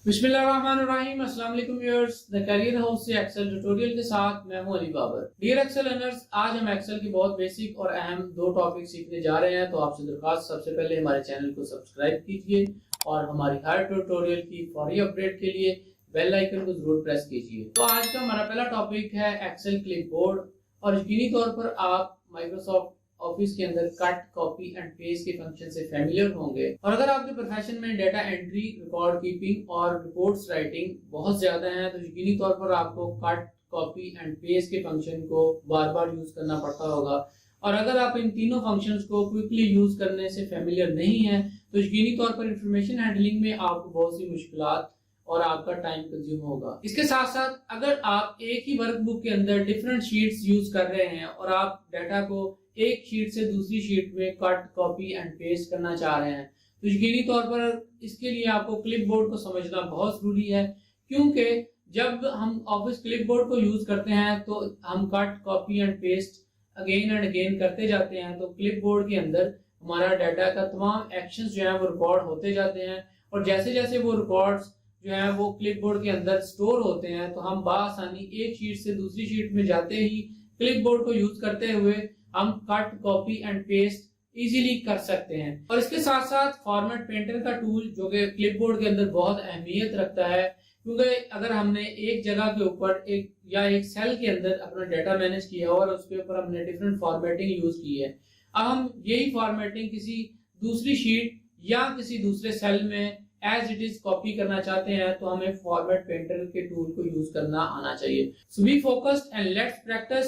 बिस्मिल्लाहिर्रहमानिर्रहीम। अस्सलाम वालेकुम व्यूअर्स, द करियर हाउस से एक्सेल ट्यूटोरियल के साथ मैं हूं Ali Babar. Dear Excel learners, आज हम एक्सेल की बहुत बेसिक और अहम दो टॉपिक सीखने जा रहे हैं। तो आपसे दरखास्त, सबसे पहले हमारे चैनल को सब्सक्राइब कीजिए और हमारी हर ट्यूटोरियल की फौरी अपडेट के लिए बेल आइकन को जरूर प्रेस कीजिए। तो आज का हमारा पहला टॉपिक है एक्सेल क्लिपबोर्ड, और यकीनी तौर पर आप माइक्रोसॉफ्ट ऑफिस के अंदर कट, कॉपी एंड पेस्ट के फंक्शन से फेमिलियर होंगे। और अगर आपके प्रोफेशन में डेटा एंट्री, रिकॉर्ड कीपिंग और रिपोर्ट्स राइटिंग बहुत ज्यादा है, तो यकीनी तौर पर आपको कट, कॉपी एंड पेस्ट के फंक्शन को बार बार यूज करना पड़ता होगा। और अगर आप इन तीनों फंक्शंस को क्विकली यूज करने से फेमिलियर नहीं है, तो यकीनी तौर पर इंफॉर्मेशन हैंडलिंग में आपको बहुत सी मुश्किलात और आपका टाइम कंज्यूम होगा। इसके साथ साथ अगर आप एक ही वर्कबुक के अंदर डिफरेंट शीट्स यूज कर रहे हैं और आप डाटा को एक शीट से दूसरी शीट में कट, कॉपी एंड पेस्ट करना चाह रहे हैं, तो यकीनी तौर पर इसके लिए आपको क्लिपबोर्ड को समझना बहुत जरूरी है। क्योंकि जब हम ऑफिस क्लिपबोर्ड को यूज करते हैं तो हम cut, copy and paste again and again करते जाते हैं। तो क्लिपबोर्ड के अंदर हमारा डाटा का तमाम एक्शंस जो है वो रिकॉर्ड होते जाते हैं, और जैसे जैसे वो रिकॉर्ड्स जो है वो क्लिपबोर्ड के अंदर स्टोर होते हैं, तो हम बासानी एक शीट से दूसरी शीट में जाते ही क्लिपबोर्ड को यूज करते हुए हम cut, copy and paste easily कर सकते हैं। और इसके साथ साथ फॉर्मेट पेंटर का टूल जो कि क्लिपबोर्ड के अंदर बहुत अहमियत रखता है, क्योंकि अगर हमने एक जगह के ऊपर एक सेल के अंदर अपना डाटा मैनेज किया और उसके ऊपर हमने डिफरेंट फॉर्मेटिंग यूज की है, अब हम यही फॉर्मेटिंग किसी दूसरी शीट या किसी दूसरे सेल में एज इट इज कॉपी करना चाहते हैं, तो हमें फॉर्मेट पेंटर के टूल को यूज करना आना चाहिए। So be focused and let's practice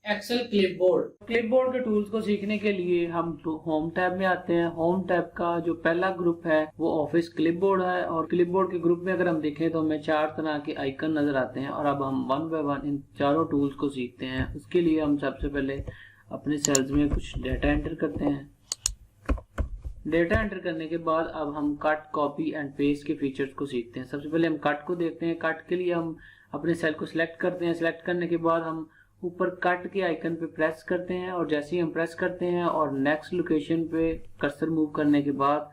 Excel clipboard. Clipboard के टूल्स को सीखने के लिए हम होम टैब में आते हैं। होम टैब का जो पहला ग्रुप है वो ऑफिस क्लिपबोर्ड है, और क्लिपबोर्ड के ग्रुप में अगर हम देखें तो हमें 4 तरह के आइकन नजर आते हैं। और अब हम वन बाय वन इन चारों टूल्स को सीखते हैं। उसके लिए हम सबसे पहले अपने सेल्स में कुछ डाटा एंटर करते हैं। डेटा एंटर करने के बाद अब हम कट, कॉपी एंड पेस्ट के फीचर्स को सीखते हैं। सबसे पहले हम कट को देखते हैं। कट के लिए हम अपने सेल को सिलेक्ट करते हैं। सिलेक्ट करने के बाद हम ऊपर कट के आइकन पे प्रेस करते हैं, और जैसे ही हम प्रेस करते हैं और नेक्स्ट लोकेशन पे कर्सर मूव करने के बाद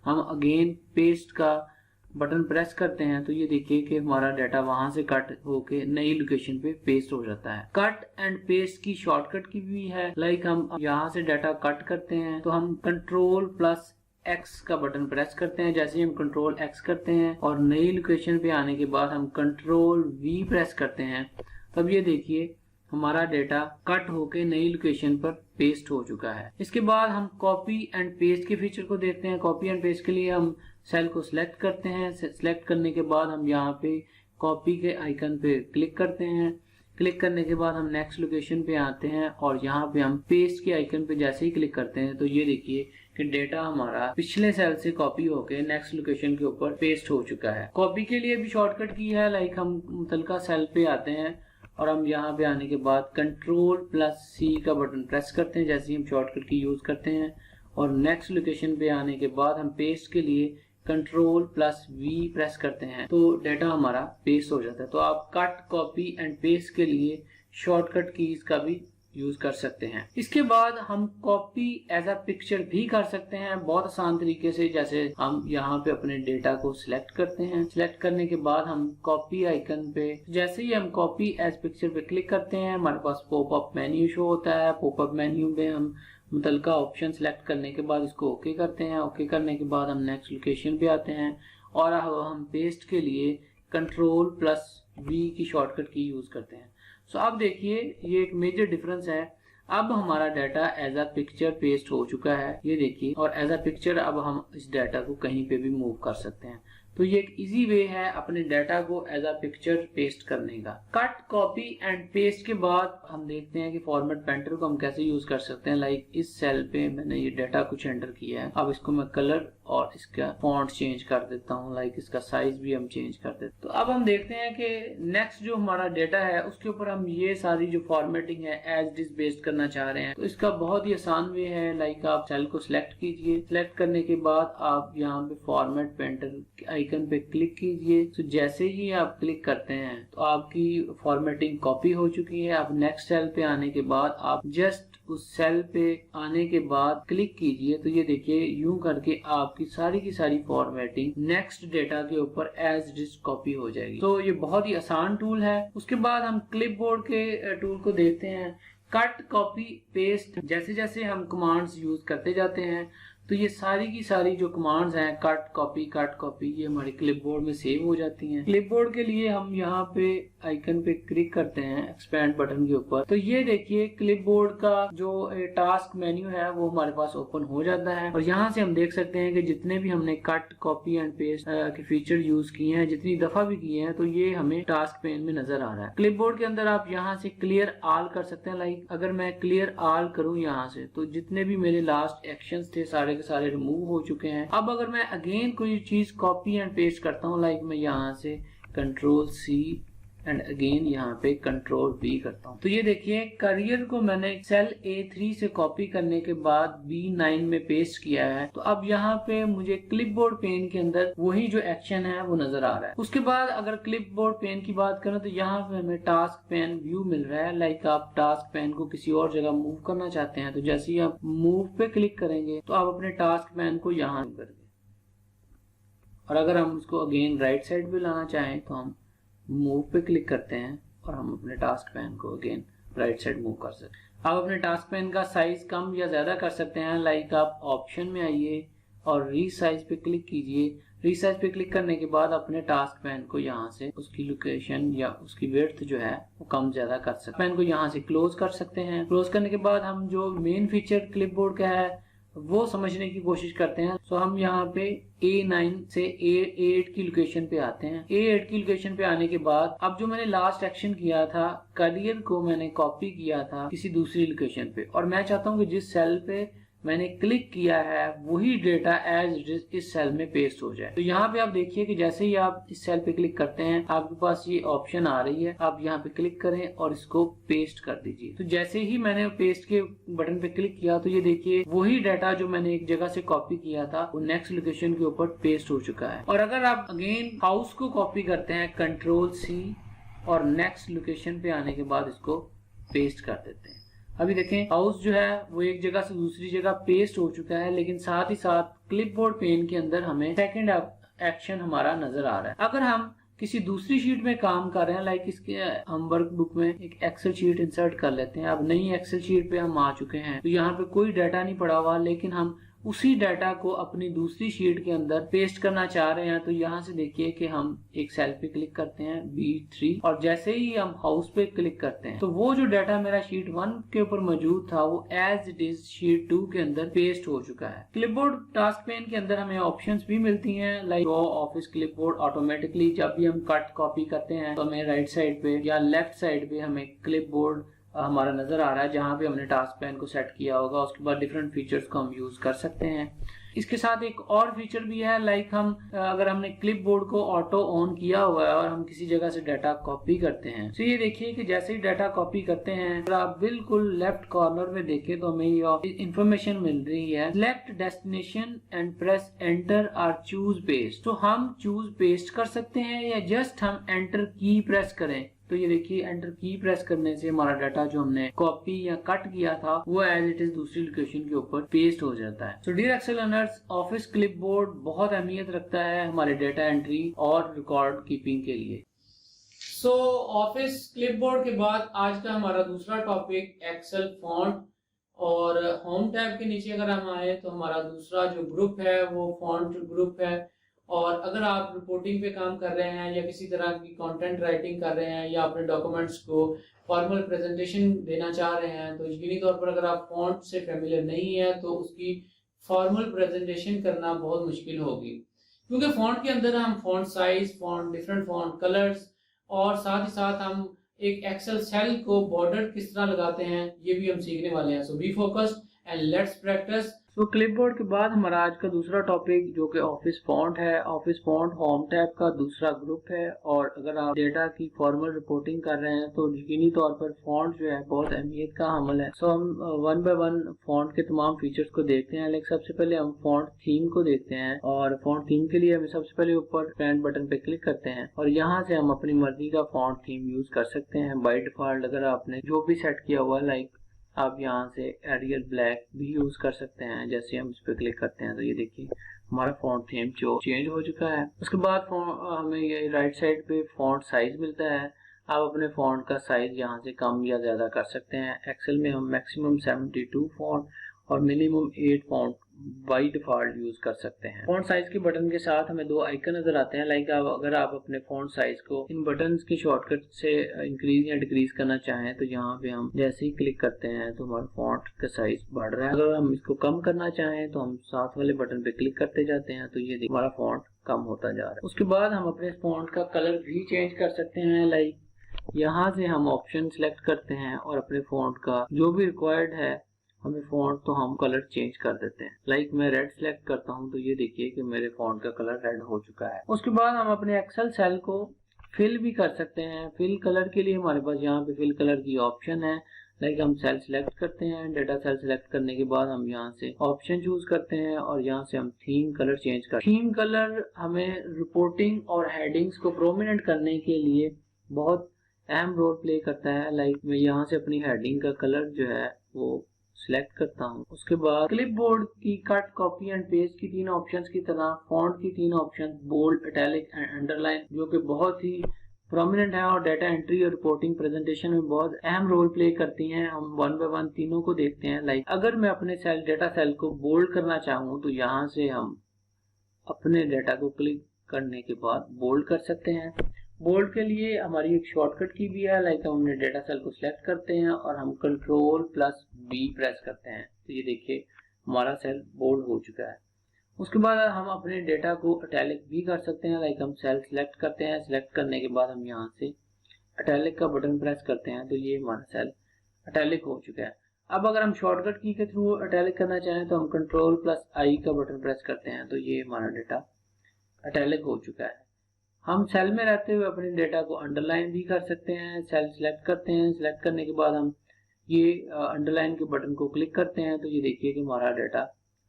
हम अगेन पेस्ट का बटन प्रेस करते हैं, तो ये देखिए कि हमारा डाटा वहां से कट होके नई लोकेशन पे पेस्ट हो जाता है। कट एंड पेस्ट की शॉर्टकट की भी है। लाइक हम यहाँ से डाटा कट करते हैं तो हम Ctrl+X का बटन प्रेस करते हैं। जैसे ही हम Ctrl+X करते हैं और नई लोकेशन पे आने के बाद हम Ctrl+V प्रेस करते हैं, तब ये देखिए हमारा डेटा कट होके नई लोकेशन पर पेस्ट हो चुका है। इसके बाद हम कॉपी एंड पेस्ट के फीचर को देखते हैं। कॉपी एंड पेस्ट के लिए हम सेल को सिलेक्ट करते हैं। सिलेक्ट करने के बाद हम यहाँ पे कॉपी के आइकन पे क्लिक करते हैं। क्लिक करने के बाद हम नेक्स्ट लोकेशन पे आते हैं और यहाँ पे हम पेस्ट के आइकन पे जैसे ही क्लिक करते हैं तो ये देखिए कि डेटा हमारा पिछले सेल से कॉपी होके नेक्स्ट लोकेशन के ऊपर पेस्ट हो चुका है। कॉपी के लिए भी शॉर्टकट की है। लाइक हम मुतलका सेल पे आते हैं और हम यहाँ पे आने के बाद Ctrl+C का बटन प्रेस करते हैं जैसे ही हम शॉर्टकट की यूज करते हैं, और नेक्स्ट लोकेशन पे आने के बाद हम पेस्ट के लिए Ctrl+V प्रेस करते हैं, तो डाटा हमारा पेस्ट हो जाता है। तो आप कट, कॉपी एंड पेस्ट के लिए शॉर्टकट कीज का भी यूज कर सकते हैं। इसके बाद हम कॉपी एज अ पिक्चर भी कर सकते हैं बहुत आसान तरीके से। जैसे हम यहाँ पे अपने डेटा को सिलेक्ट करते हैं। सिलेक्ट करने के बाद हम कॉपी आइकन पे, जैसे ही हम कॉपी एज पिक्चर पे क्लिक करते हैं हमारे पास पॉपअप मेन्यू शो होता है। पॉपअप मेन्यू में हम मुतलका ऑप्शन सिलेक्ट करने के बाद इसको ओके करते हैं। ओके करने के बाद हम नेक्स्ट लोकेशन पे आते हैं और हम पेस्ट के लिए Ctrl+V की शॉर्टकट की यूज करते हैं। सो अब देखिए ये एक मेजर डिफरेंस है। अब हमारा data as a picture paste हो चुका है, ये देखिए, और एज अ पिक्चर अब हम इस डाटा को कहीं पे भी मूव कर सकते हैं। तो ये एक इजी वे है अपने डाटा को एज अ पिक्चर पेस्ट करने का। कट, कॉपी एंड पेस्ट के बाद हम देखते हैं कि फॉर्मेट पेंटर को हम कैसे यूज कर सकते हैं। लाइक इस सेल पे मैंने ये डाटा कुछ एंटर किया है। अब इसको मैं कलर और इसका फॉन्ट चेंज कर देता हूँ। लाइक इसका साइज भी हम चेंज कर देते हैं। तो अब हम देखते हैं कि नेक्स्ट जो हमारा डाटा है उसके ऊपर हम ये सारी जो फॉर्मेटिंग है एज इट इज बेस्ड करना चाह रहे हैं। तो इसका बहुत ही आसान वे है। लाइक आप सेल को सिलेक्ट कीजिए। सिलेक्ट करने के बाद आप यहाँ पे फॉर्मेट पेंटर आइकन पे क्लिक कीजिए। तो जैसे ही आप क्लिक करते हैं तो आपकी फॉर्मेटिंग कॉपी हो चुकी है। अब नेक्स्ट सेल पे आने के बाद आप जस्ट उस सेल पे आने के बाद क्लिक कीजिए तो ये देखिए यूं करके आपकी की सारी फॉर्मेटिंग नेक्स्ट डेटा के ऊपर एज इट इज कॉपी हो जाएगी। तो ये बहुत ही आसान टूल है। उसके बाद हम क्लिपबोर्ड के टूल को देखते हैं। कट, कॉपी, पेस्ट, जैसे जैसे हम कमांड्स यूज करते जाते हैं तो ये की सारी जो कमांड्स हैं कट कॉपी ये हमारे क्लिपबोर्ड में सेव हो जाती हैं। क्लिपबोर्ड के लिए हम यहाँ पे आइकन पे क्लिक करते हैं एक्सपैंड बटन के ऊपर, तो ये देखिए क्लिपबोर्ड का जो टास्क मेन्यू है वो हमारे पास ओपन हो जाता है और यहाँ से हम देख सकते हैं कि जितने भी हमने कट, कॉपी एंड पेस्ट के फीचर यूज किए हैं, जितनी दफा भी किए हैं, तो ये हमें टास्क पेन में नजर आ रहा है। क्लिपबोर्ड के अंदर आप यहाँ से क्लियर ऑल कर सकते हैं। लाइक अगर मैं क्लियर ऑल करूँ यहाँ से तो जितने भी मेरे लास्ट एक्शंस थे सारे रिमूव हो चुके हैं। अब अगर मैं अगेन कोई चीज कॉपी एंड पेस्ट करता हूँ, लाइक मैं यहाँ से Ctrl+C एंड अगेन यहाँ पे Ctrl+V करता हूँ, तो ये देखिए करियर को मैंने सेल A3 से कॉपी करने के बाद B9 में पेस्ट किया है। तो अब यहाँ पे मुझे क्लिपबोर्ड पेन के अंदर वही जो एक्शन है वो नजर आ रहा है। उसके बाद अगर क्लिपबोर्ड पेन की बात करें तो यहाँ पे हमें टास्क पेन व्यू मिल रहा है। लाइक आप टास्क पेन को किसी और जगह मूव करना चाहते हैं तो जैसे ही आप मूव पे क्लिक करेंगे तो आप अपने टास्क पेन को यहाँ करेंगे, और अगर हम उसको अगेन राइट साइड पे लाना चाहें तो हम मूव पे क्लिक करते हैं और हम अपने टास्क पेन को अगेन राइट साइड मूव कर सकते हैं। आप अपने टास्क पेन का साइज कम या ज्यादा कर सकते हैं। लाइक आप ऑप्शन में आइए और रीसाइज पे क्लिक कीजिए। रीसाइज पे क्लिक करने के बाद अपने टास्क पेन को यहाँ से उसकी लोकेशन या उसकी विड्थ जो है वो कम ज्यादा कर सकते हैं। पेन को यहाँ से क्लोज कर सकते हैं। क्लोज करने के बाद हम जो मेन फीचर क्लिपबोर्ड का है वो समझने की कोशिश करते हैं। तो हम यहाँ पे A9 से A8 की लोकेशन पे आते हैं। A8 की लोकेशन पे आने के बाद अब जो मैंने लास्ट एक्शन किया था, करियर को मैंने कॉपी किया था किसी दूसरी लोकेशन पे, और मैं चाहता हूँ कि जिस सेल पे मैंने क्लिक किया है वही डेटा एज इट इज इस सेल में पेस्ट हो जाए। तो यहाँ पे आप देखिए कि जैसे ही आप इस सेल पे क्लिक करते हैं आपके पास ये ऑप्शन आ रही है, आप यहाँ पे क्लिक करें और इसको पेस्ट कर दीजिए। तो जैसे ही मैंने पेस्ट के बटन पे क्लिक किया तो ये देखिए वही डाटा जो मैंने एक जगह से कॉपी किया था वो नेक्स्ट लोकेशन के ऊपर पेस्ट हो चुका है। और अगर आप अगेन हाउस को कॉपी करते हैं Ctrl+C और नेक्स्ट लोकेशन पे आने के बाद इसको पेस्ट कर देते हैं। अभी देखें हाउस जो है वो एक जगह से दूसरी जगह पेस्ट हो चुका है, लेकिन साथ ही साथ क्लिपबोर्ड पेन के अंदर हमें सेकंड एक्शन हमारा नजर आ रहा है। अगर हम किसी दूसरी शीट में काम कर रहे हैं, लाइक इसके हम वर्कबुक में एक एक्सेल शीट इंसर्ट कर लेते हैं। अब नई एक्सेल शीट पे हम आ चुके हैं तो यहाँ पे कोई डाटा नहीं पड़ा हुआ, लेकिन हम उसी डाटा को अपनी दूसरी शीट के अंदर पेस्ट करना चाह रहे हैं। तो यहाँ से देखिए कि हम एक सेल पे क्लिक करते हैं B3 और जैसे ही हम हाउस पे क्लिक करते हैं तो वो जो डाटा मेरा शीट 1 के ऊपर मौजूद था वो एज इट इज शीट 2 के अंदर पेस्ट हो चुका है। क्लिपबोर्ड टास्क पेन के अंदर हमें ऑप्शंस भी मिलती हैं, like draw office clipboard automatically. जब भी हम कट कॉपी करते हैं तो हमें राइट साइड पे या लेफ्ट साइड पे हमें क्लिपबोर्ड हमारा नजर आ रहा है जहां पे हमने टास्क पेन को सेट किया होगा। उसके बाद डिफरेंट फीचर्स को हम यूज कर सकते हैं। इसके साथ एक और फीचर भी है, लाइक हम अगर हमने क्लिपबोर्ड को ऑटो ऑन किया हुआ है और हम किसी जगह से डाटा कॉपी करते हैं तो ये देखिए कि जैसे ही डाटा कॉपी करते हैं अगर आप बिल्कुल लेफ्ट कॉर्नर में देखें तो हमें ये इंफॉर्मेशन मिल रही है, select destination and press enter और चूज पेस्ट। तो हम चूज पेस्ट कर सकते हैं या जस्ट हम एंटर की प्रेस करें। तो ये देखिए एंटर की प्रेस करने से हमारा डाटा जो हमने कॉपी या कट किया था वो एज इट इज दूसरी लोकेशन के ऊपर पेस्ट हो जाता है। तो dear Excel learners, office clipboard बहुत अहमियत रखता है हमारे डाटा एंट्री और रिकॉर्ड कीपिंग के लिए। सो ऑफिस क्लिपबोर्ड के बाद आज का हमारा दूसरा टॉपिक एक्सेल फॉन्ट, और होम टैब के नीचे अगर हम आए तो हमारा दूसरा जो ग्रुप है वो फॉन्ट ग्रुप है। और अगर आप रिपोर्टिंग पे काम कर रहे हैं या किसी तरह की कंटेंट राइटिंग कर रहे हैं या अपने डॉक्यूमेंट्स को फॉर्मल प्रेजेंटेशन देना चाह रहे हैं तो यकीनी तौर पर अगर आप फॉन्ट से फेमिलियर नहीं है तो उसकी फॉर्मल प्रेजेंटेशन करना बहुत मुश्किल होगी, क्योंकि फॉन्ट के अंदर हम font size, font different font colours और साथ ही साथ हम एक एक्सेल सेल को बॉर्डर किस तरह लगाते हैं ये भी हम सीखने वाले हैं। So be focused and let's practice. तो क्लिपबोर्ड के बाद हमारा आज का दूसरा टॉपिक जो कि ऑफिस फॉन्ट है। ऑफिस फॉन्ट होम टैब का दूसरा ग्रुप है, और अगर आप डेटा की फॉर्मल रिपोर्टिंग कर रहे हैं तो यकीनी तौर पर फॉन्ट जो है बहुत अहमियत का हामिल है। सो हम वन बाय वन फॉन्ट के तमाम फीचर्स को देखते हैं। लेकिन सबसे पहले हम फॉन्ट थीम को देखते हैं, और फॉन्ट थीम के लिए हमें सबसे पहले ऊपर एक्सपेंड बटन पे क्लिक करते हैं और यहाँ से हम अपनी मर्जी का फॉन्ट थीम यूज कर सकते हैं। बाय डिफॉल्ट अगर आपने जो भी सेट किया हुआ, लाइक आप यहाँ से एरियल ब्लैक भी यूज कर सकते हैं। जैसे हम इस पर क्लिक करते हैं तो ये देखिए हमारा फॉन्ट थीम जो चेंज हो चुका है। उसके बाद हमें ये राइट साइड पे फॉन्ट साइज मिलता है। आप अपने फॉन्ट का साइज यहाँ से कम या ज्यादा कर सकते हैं। एक्सेल में हम मैक्सिमम 72 फॉन्ट और minimum 8 font by default use कर सकते हैं। फॉन्ट साइज के बटन के साथ हमें दो आइकन नजर आते हैं। लाइक अगर आप अपने फॉन्ट साइज को इन बटन के शॉर्टकट से इंक्रीज या डिक्रीज करना चाहें तो यहाँ पे हम जैसे ही क्लिक करते हैं तो हमारा फॉन्ट का साइज बढ़ रहा है। अगर हम इसको कम करना चाहें तो हम साथ वाले बटन पे क्लिक करते जाते हैं तो ये हमारा फॉन्ट कम होता जा रहा है। उसके बाद हम अपने फॉन्ट का कलर भी चेंज कर सकते हैं। लाइक यहाँ से हम ऑप्शन सिलेक्ट करते हैं और अपने फॉन्ट का जो भी रिक्वायर्ड है हमें फॉन्ट तो हम कलर चेंज कर देते हैं। लाइक मैं रेड सिलेक्ट करता हूं तो ये देखिए कि मेरे फॉन्ट का कलर रेड हो चुका है। उसके बाद हम अपने एक्सेल सेल को फिल भी कर सकते हैं। फिल कलर के लिए हमारे पास यहाँ पे फिल कलर की ऑप्शन है। लाइक हम सेल सिलेक्ट करते हैं, डेटा सेल सिलेक्ट करने के बाद हम यहाँ से ऑप्शन चूज करते हैं और यहाँ से हम थीम कलर चेंज करते हैं। थीम कलर हमें रिपोर्टिंग और हेडिंग्स को प्रोमिनेंट करने के लिए बहुत अहम रोल प्ले करता है। लाइक मैं यहाँ से अपनी हेडिंग का कलर जो है वो सिलेक्ट करता हूँ। उसके बाद क्लिपबोर्ड की कट, कॉपी एंड पेस्ट की तीन ऑप्शंस की तरह फॉन्ट की तीन options bold, italic and underline जो कि बहुत ही प्रोमिनेंट है और डाटा एंट्री और रिपोर्टिंग प्रेजेंटेशन में बहुत अहम रोल प्ले करती हैं। हम वन बाय वन तीनों को देखते हैं। लाइक अगर मैं अपने सेल डेटा सेल को बोल्ड करना चाहूँ तो यहाँ से हम अपने डेटा को क्लिक करने के बाद बोल्ड कर सकते हैं। बोल्ड के लिए हमारी एक शॉर्टकट की भी है। लाइक हम अपने डेटा सेल को सिलेक्ट करते हैं और हम Ctrl+B प्रेस करते हैं तो ये देखिए हमारा सेल बोल्ड हो चुका है। उसके बाद हम अपने डेटा को इटैलिक भी कर सकते हैं। लाइक हम सेल सिलेक्ट करते हैं, सिलेक्ट करने के बाद हम यहाँ से इटैलिक का बटन प्रेस करते हैं तो ये हमारा सेल इटैलिक हो चुका है। अब अगर हम शॉर्टकट की के थ्रू इटैलिक करना चाहें तो हम Ctrl+I का बटन प्रेस करते हैं तो ये हमारा डेटा इटैलिक हो चुका है। हम सेल में रहते हुए अपने डेटा को अंडरलाइन भी कर सकते हैं। सेल सिलेक्ट करते हैं, सिलेक्ट करने के बाद हम ये अंडरलाइन के बटन को क्लिक करते हैं तो ये देखिए कि हमारा डेटा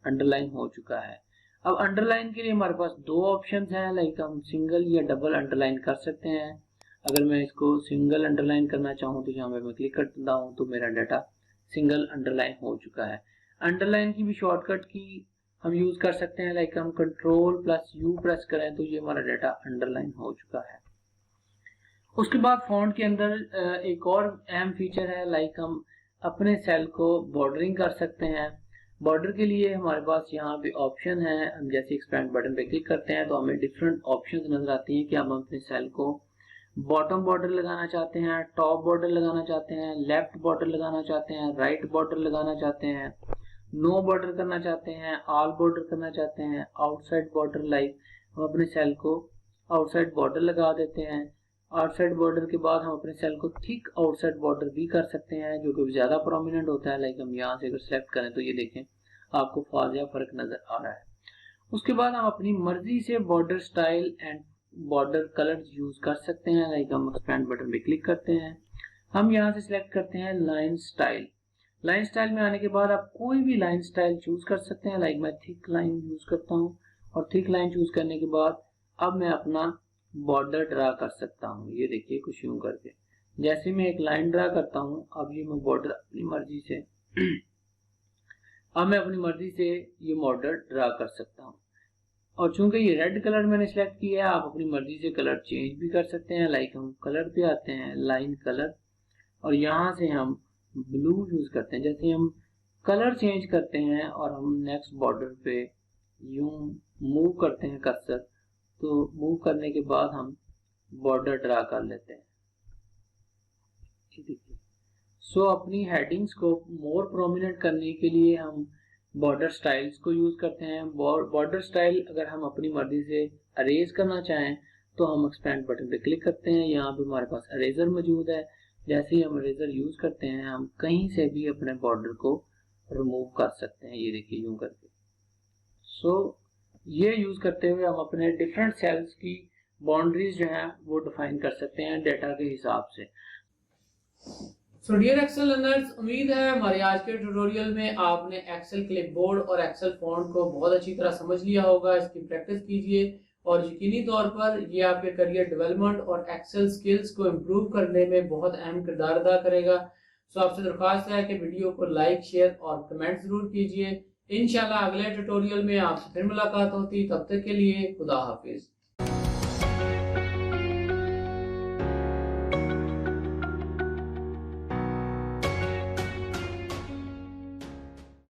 अंडरलाइन हो चुका है। अब अंडरलाइन के लिए हमारे पास दो ऑप्शंस हैं। लाइक हम सिंगल या डबल अंडरलाइन कर सकते हैं। अगर मैं इसको सिंगल अंडरलाइन करना चाहूँ तो यहाँ पे मैं क्लिक करता हूँ तो मेरा डेटा सिंगल अंडरलाइन हो चुका है। अंडरलाइन की भी शॉर्टकट की हम यूज कर सकते हैं। लाइक हम Ctrl+U प्रेस करें तो ये हमारा डेटा अंडरलाइन हो चुका है। उसके बाद फॉन्ट के अंदर एक और अहम फीचर है। लाइक हम अपने सेल को बॉर्डरिंग कर सकते हैं। बॉर्डर के लिए हमारे पास यहाँ पे ऑप्शन है। हम जैसे एक्सपेंड बटन पे क्लिक करते हैं तो हमें डिफरेंट ऑप्शंस नजर आती हैं कि हम अपने सेल को बॉटम बॉर्डर लगाना चाहते हैं, टॉप बॉर्डर लगाना चाहते हैं, लेफ्ट बॉर्डर लगाना चाहते हैं, राइट बॉर्डर लगाना चाहते हैं, नो बॉर्डर करना चाहते हैं, ऑल बॉर्डर करना चाहते हैं, आउटसाइड बॉर्डर। लाइक हम अपने सेल को आउटसाइड बॉर्डर लगा देते हैं। आउटसाइड बॉर्डर के बाद हम अपने सेल को थिक आउटसाइड बॉर्डर भी कर सकते हैं जो कि ज्यादा प्रोमिनेंट होता है। लाइक हम यहाँ से अगर सिलेक्ट करें तो ये देखें आपको फाजिया फर्क नजर आ रहा है। उसके बाद हम अपनी मर्जी से border style and border colour use कर सकते हैं। लाइक हम एक्सपेंड बटन पे क्लिक करते हैं, हम यहाँ से सिलेक्ट करते हैं लाइन स्टाइल। लाइन स्टाइल में आने के बाद आप कोई भी लाइन स्टाइल चूज कर सकते हैं। लाइक मैं थिक लाइन यूज करता हूँ और थिक लाइन चूज करने के बाद अब मैं अपना बॉर्डर ड्रा कर सकता हूँ। ये देखिए कुछ यूं करके जैसे मैं एक लाइन ड्रा करता हूँ अब ये मैं बॉर्डर अपनी मर्जी से अब मैं अपनी मर्जी से ये बॉर्डर ड्रा कर सकता हूँ। और चूंकि ये रेड कलर मैंने सिलेक्ट किया है आप अपनी मर्जी से कलर चेंज भी कर सकते हैं। लाइक हम कलर पे आते हैं, लाइन कलर, और यहाँ से हम ब्लू यूज करते हैं। जैसे हम कलर चेंज करते हैं और हम नेक्स्ट बॉर्डर पे यूं मूव करते हैं कर्सर तो मूव करने के बाद हम बॉर्डर ड्रा कर लेते हैं। सो अपनी हेडिंग्स को मोर प्रोमिनेंट करने के लिए हम बॉर्डर स्टाइल्स को यूज करते हैं। बॉर्डर स्टाइल अगर हम अपनी मर्जी से अरेज करना चाहें तो हम एक्सपेंड बटन पे क्लिक करते हैं। यहाँ पे हमारे पास अरेजर मौजूद है। जैसे ही हम अरेजर यूज करते हैं हम कहीं से भी अपने बॉर्डर को रिमूव कर सकते हैं। ये देखिए यूं करके। सो ये यूज करते हुए हम अपने डिफरेंट सेल्स की बाउंड्रीज जो है वो डिफाइन कर सकते हैं डेटा के हिसाब से। सो डियर एक्सेल लर्नर्स, उम्मीद है हमारे आज के ट्यूटोरियल में आपने एक्सेल क्लिपबोर्ड और एक्सेल फॉन्ट को बहुत अच्छी तरह समझ लिया होगा। इसकी प्रैक्टिस कीजिए और यकीनी तौर पर ये आपके करियर डेवलपमेंट और एक्सेल स्किल्स को इम्प्रूव करने में बहुत अहम किरदार अदा करेगा। सो आपसे दरख्वास्त है कि वीडियो को लाइक, शेयर और कमेंट जरूर कीजिए। इंशाल्लाह अगले ट्यूटोरियल में आपसे फिर मुलाकात होती, तब तक के लिए खुदा हाफिज।